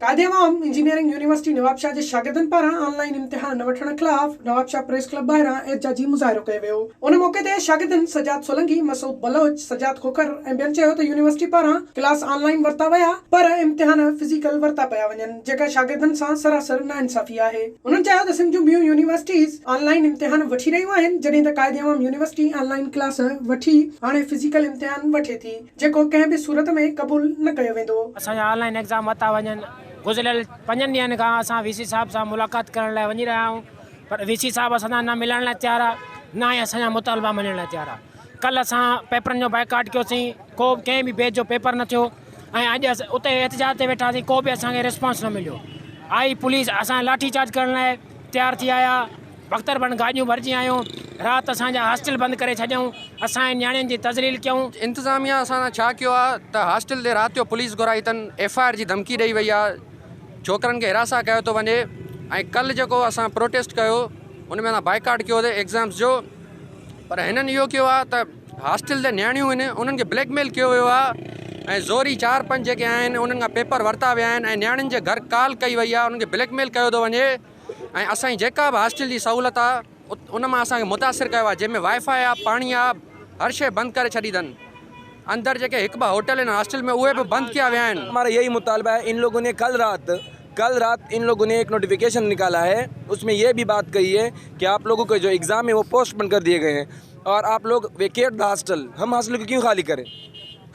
कायदे अवाम engineering university Nawabshah जे शागिर्दनि पारां ऑनलाइन इम्तिहान न वठण खिलाफ़ नवाबशाह प्रेस क्लब ॿाहिरां एहतजाजी मुज़ाहिरो कयो वियो। उन मौके ते शागिर्दनि सजाद सोलंकी, मसूद बलोच, सजाद खोखर ऐं ॿियनि चयो त यूनिवर्सिटी पारां क्लास ऑनलाइन वरिता विया पर इम्तिहान फिज़िकल वरिता पिया वञनि, जेका शागिर्दनि सां सरासर नाइंसाफ़ी आहे। उन्हनि चयो त सिंध जूं ॿियूं यूनिवर्सिटीज़ ऑनलाइन इम्तिहान वठी रहियूं आहिनि, जॾहिं त कायदे अवाम यूनिवर्सिटी ऑनलाइन क्लास वठी हाणे फिज़िकल इम्तिहान वठे थी, जेको कंहिं बि सूरत में क़बूल न कयो वेंदो। असांजा ऑनलाइन एग्ज़ाम वरिता वञनि। गुज़िरियल 5 ॾींहंनि खां असां वीसी साहब सां मुलाक़ात करण लाइ वञी रहिया आहियूं, पर वीसी साहब असां न मिलण लाइ तयारु आहे, न ई असांजा मुतालबा मञण लाइ तयारु आहे। कल्ह असां पेपरनि जो बाइकाट कयोसीं, को कंहिं बि बेच जो पेपर न थियो ऐं अॼु असां उते एहतजाज ते वेठासीं, को बि असांखे रिस्पॉन्स न मिलियो। आई पुलिस असां लाठी चार्ज करण लाइ तयारु थी आया, बख़्तरबंद गाॾियूं भरिजी आयूं, राति असांजा हॉस्टल बंदि करे छॾियऊं, असांजे नियाणियुनि जी तज़लील कयूं। इंतिज़ामिया असां छा कयो आहे त हॉस्टल ते राति जो पुलिस घुराई अथनि, FIR जी धमकी ॾेई वई आहे, छोकिरनि खे हिरासा कयो थो वञे। ऐं कल्ह जेको असां प्रोटेस्ट कयो उन में असां बाइकाट कयो हुओ एग्ज़ाम्स जो, पर हिननि इहो कयो आहे त हॉस्टल ते नियाणियूं आहिनि उन्हनि खे ब्लैकमेल कयो वियो आहे ऐं ज़ोरी 4-5 जेके आहिनि उन्हनि खां पेपर वरिता विया आहिनि ऐं नियाणियुनि जे घर कॉल कई वई आहे, उन्हनि खे ब्लैकमेल कयो थो वञे। ऐं असांजी जेका बि हॉस्टल जी सहूलियत आहे उन मां असांखे मुतासिर कयो आहे, जंहिंमें वाईफाई आहे, पाणी आहे, हर शइ बंदि करे छॾी अथनि। अंदर जेके 1-2 होटल आहिनि हॉस्टल में उहे बि बंदि किया विया आहिनि। हमारा यही मुतालबा है। इन लोगों ने कल रात इन लोगों ने एक नोटिफिकेशन निकाला है, उसमें ये भी बात कही है कि आप लोगों के जो एग्ज़ाम है वो पोस्टपोन कर दिए गए हैं और आप लोग वेकेट द हॉस्टल। हम हॉस्टल को क्यों खाली करें?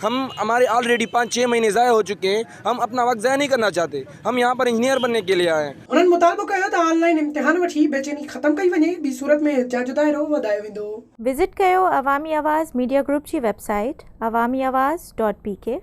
हमारे ऑलरेडी 5-6 महीने ज़ाया हो चुके हैं, हम अपना वक्त ज़ाया नहीं करना चाहते, हम यहाँ पर इंजीनियर बनने के लिए आए हैं। उन्हनि मुतालबो कयो त ऑनलाइन इम्तिहान वठी बेचैनी ख़त्म कई वञे, ॿी सूरत में एहतजाज जो दायरो वधायो वेंदो। विज़िट कयो अवामी आवाज़ मीडिया ग्रुप जी वेबसाइट awamiawaz.pk